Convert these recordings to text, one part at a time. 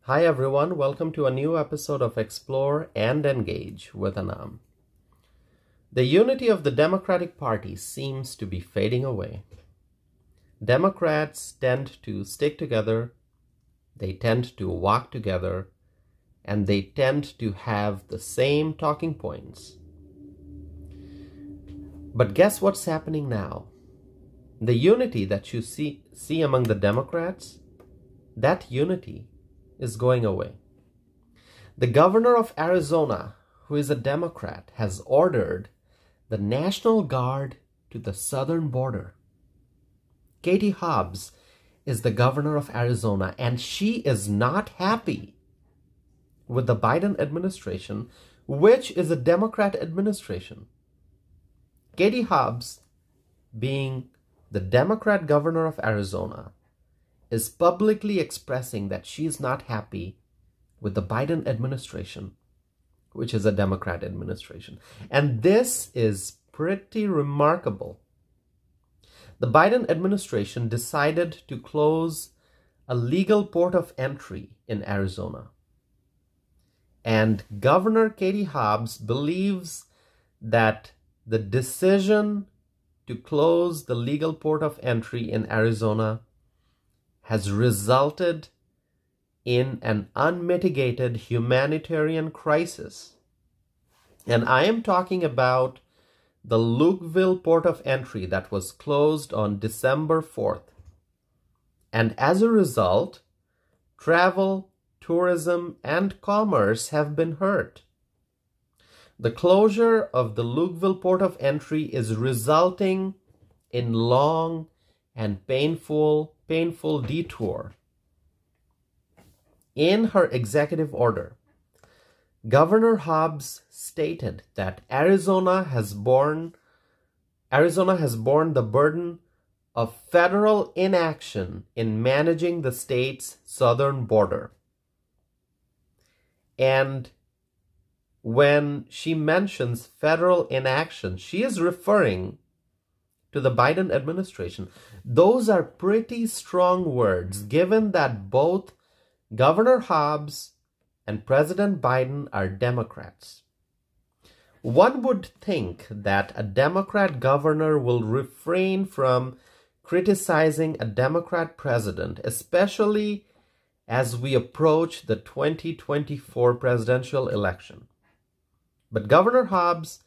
Hi everyone, welcome to a new episode of Explore and Engage with Anam. The unity of the Democratic Party seems to be fading away. Democrats tend to stick together, they tend to walk together, and they tend to have the same talking points. But guess what's happening now? The unity that you see among the Democrats, that unity is going away. The governor of Arizona, who is a Democrat, has ordered the National Guard to the southern border. Katie Hobbs is the governor of Arizona, and she is not happy with the Biden administration, which is a Democrat administration. Katie Hobbs, being the Democrat governor of Arizona, is publicly expressing that she is not happy with the Biden administration, which is a Democrat administration. And this is pretty remarkable. The Biden administration decided to close a legal port of entry in Arizona. And Governor Katie Hobbs believes that the decision to close the legal port of entry in Arizona has resulted in an unmitigated humanitarian crisis. And I am talking about the Lukeville port of entry that was closed on December 4th. And as a result, travel, tourism, and commerce have been hurt. The closure of the Lukeville port of entry is resulting in long and painful detour. In her executive order, Governor Hobbs stated that Arizona has borne the burden of federal inaction in managing the state's southern border. And when she mentions federal inaction, she is referring to the Biden administration. Those are pretty strong words, given that both Governor Hobbs and President Biden are Democrats. One would think that a Democrat governor will refrain from criticizing a Democrat president, especially as we approach the 2024 presidential election. But Governor Hobbs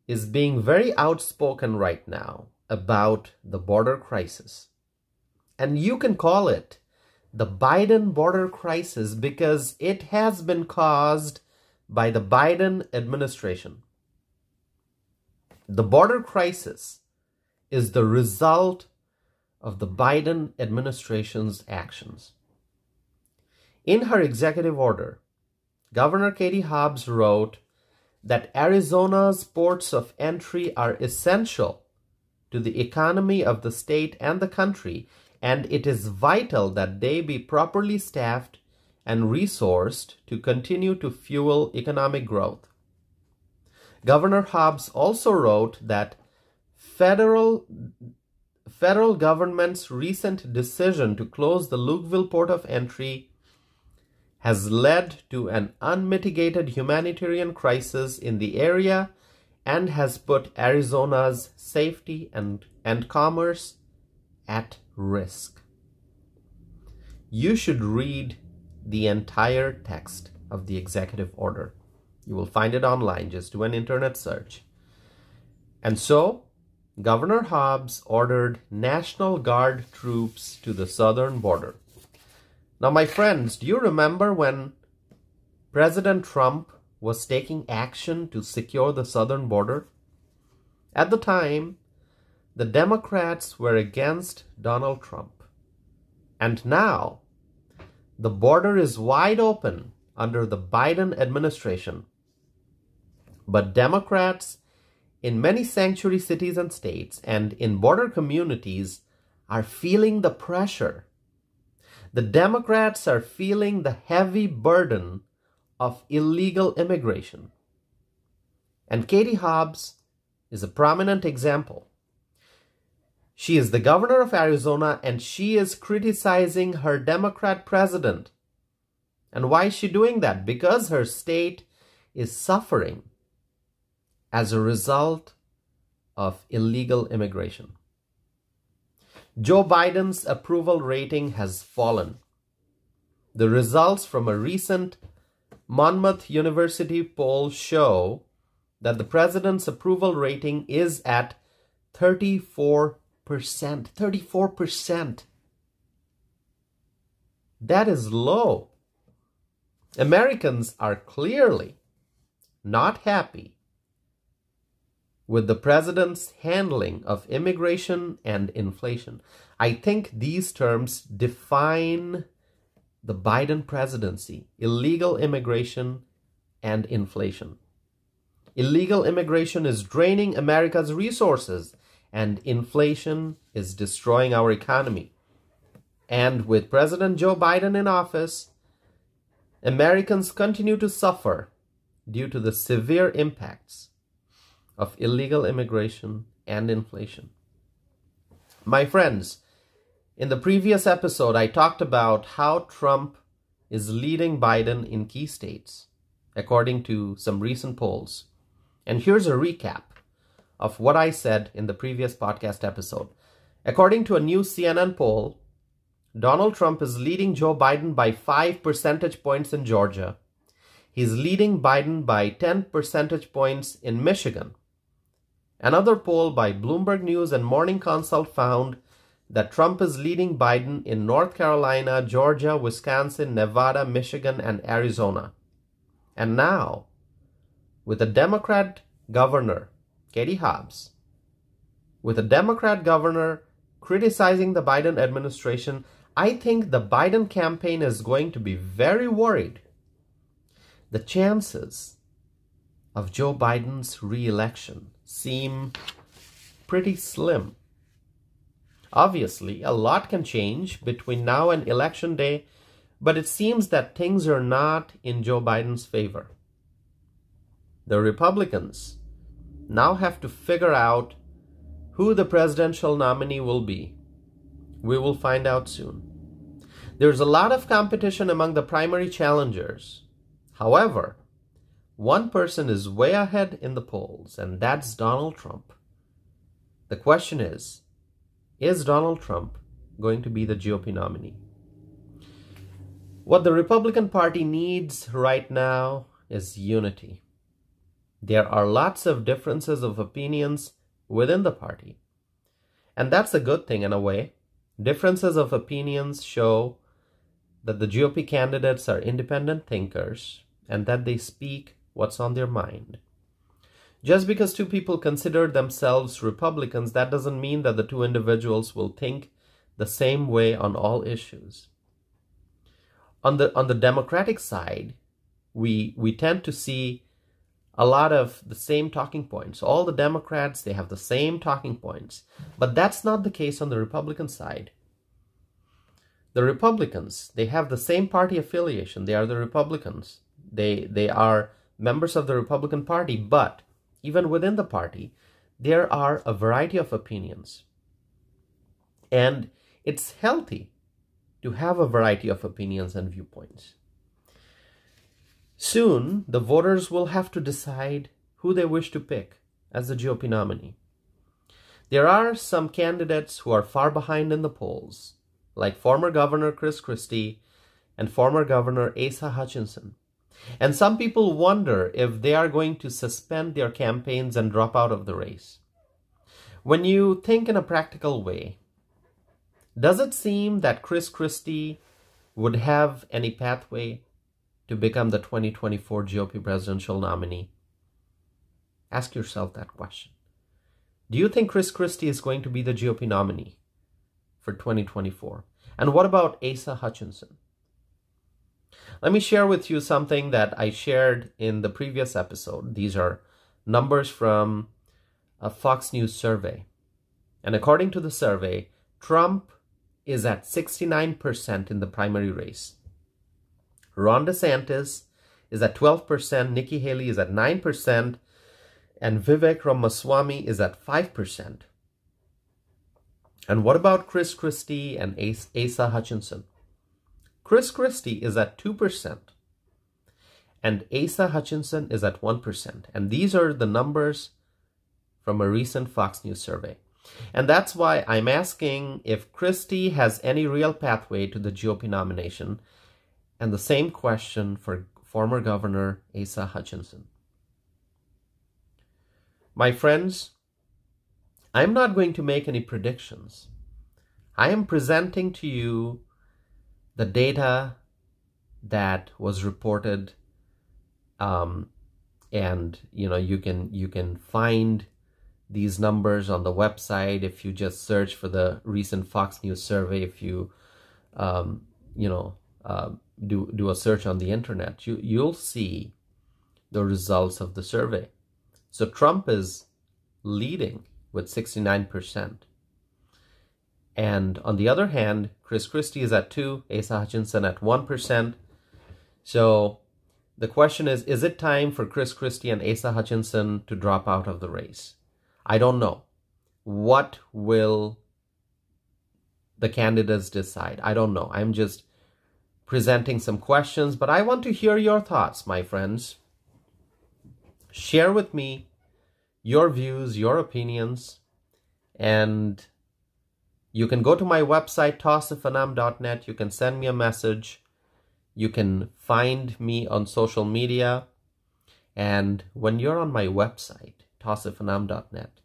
is being very outspoken right now about the border crisis. And you can call it the Biden border crisis because it has been caused by the Biden administration. The border crisis is the result of the Biden administration's actions. In her executive order, Governor Katie Hobbs wrote that Arizona's ports of entry are essential to the economy of the state and the country, and it is vital that they be properly staffed and resourced to continue to fuel economic growth. Governor Hobbs also wrote that federal government's recent decision to close the Lukeville port of entry has led to an unmitigated humanitarian crisis in the area and has put Arizona's safety and commerce at risk. You should read the entire text of the executive order. You will find it online. Just do an internet search. And so, Governor Hobbs ordered National Guard troops to the southern border. Now, my friends, do you remember when President Trump was taking action to secure the southern border? At the time, the Democrats were against Donald Trump. And now, the border is wide open under the Biden administration. But Democrats in many sanctuary cities and states and in border communities are feeling the pressure. The Democrats are feeling the heavy burden of illegal immigration. And Katie Hobbs is a prominent example. She is the governor of Arizona, and she is criticizing her Democrat president And why is she doing that? Because her state is suffering as a result of illegal immigration. Joe Biden's approval rating has fallen. The results from a recent Monmouth University poll show that the president's approval rating is at 34%. 34%. That is low. Americans are clearly not happy with the president's handling of immigration and inflation. I think these terms define the Biden presidency: illegal immigration and inflation. Illegal immigration is draining America's resources, and inflation is destroying our economy. And with President Joe Biden in office, Americans continue to suffer due to the severe impacts of illegal immigration and inflation. My friends, in the previous episode, I talked about how Trump is leading Biden in key states, according to some recent polls. And here's a recap of what I said in the previous podcast episode. According to a new CNN poll, Donald Trump is leading Joe Biden by 5 percentage points in Georgia. He's leading Biden by 10 percentage points in Michigan. Another poll by Bloomberg News and Morning Consult found that Trump is leading Biden in North Carolina, Georgia, Wisconsin, Nevada, Michigan, and Arizona. And now, with a Democrat governor, Katie Hobbs, with a Democrat governor criticizing the Biden administration, I think the Biden campaign is going to be very worried. The chances of Joe Biden's re-election seem pretty slim. Obviously, a lot can change between now and Election Day, but it seems that things are not in Joe Biden's favor. The Republicans now have to figure out who the presidential nominee will be. We will find out soon. There's a lot of competition among the primary challengers. However, one person is way ahead in the polls, and that's Donald Trump. The question is Donald Trump going to be the GOP nominee? What the Republican Party needs right now is unity. There are lots of differences of opinions within the party. And that's a good thing in a way. Differences of opinions show that the GOP candidates are independent thinkers and that they speak what's on their mind. Just because two people consider themselves Republicans, that doesn't mean that the two individuals will think the same way on all issues. On the Democratic side, we tend to see a lot of the same talking points. All the Democrats, they have the same talking points. But that's not the case on the Republican side. The Republicans, they have the same party affiliation. They are the Republicans. They are members of the Republican Party, but even within the party, there are a variety of opinions. And it's healthy to have a variety of opinions and viewpoints. Soon, the voters will have to decide who they wish to pick as the GOP nominee. There are some candidates who are far behind in the polls, like former Governor Chris Christie and former Governor Asa Hutchinson. And some people wonder if they are going to suspend their campaigns and drop out of the race. When you think in a practical way, does it seem that Chris Christie would have any pathway to become the 2024 GOP presidential nominee? Ask yourself that question. Do you think Chris Christie is going to be the GOP nominee for 2024? And what about Asa Hutchinson? Let me share with you something that I shared in the previous episode. These are numbers from a Fox News survey. And according to the survey, Trump is at 69% in the primary race. Ron DeSantis is at 12%, Nikki Haley is at 9%, and Vivek Ramaswamy is at 5%. And what about Chris Christie and Asa Hutchinson? Chris Christie is at 2%. And Asa Hutchinson is at 1%. And these are the numbers from a recent Fox News survey. And that's why I'm asking if Christie has any real pathway to the GOP nomination, and the same question for former Governor Asa Hutchinson. My friends, I'm not going to make any predictions. I am presenting to you the data that was reported, and you can find these numbers on the website if you just search for the recent Fox News survey. If you do a search on the internet, you'll see the results of the survey. So Trump is leading with 69%. And on the other hand, Chris Christie is at 2%, Asa Hutchinson at 1%. So the question is it time for Chris Christie and Asa Hutchinson to drop out of the race? I don't know. What will the candidates decide? I don't know. I'm just presenting some questions, but I want to hear your thoughts, my friends. Share with me your views, your opinions, and you can go to my website, tossifanam.net. You can send me a message. You can find me on social media. And when you're on my website, tossifanam.net,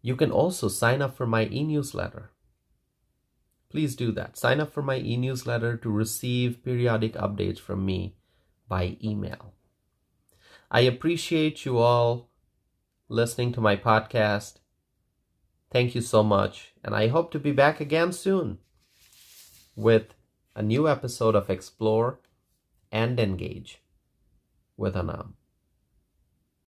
you can also sign up for my e-newsletter. Please do that. Sign up for my e-newsletter to receive periodic updates from me by email. I appreciate you all listening to my podcast. Thank you so much, and I hope to be back again soon with a new episode of Explore and Engage with Anam.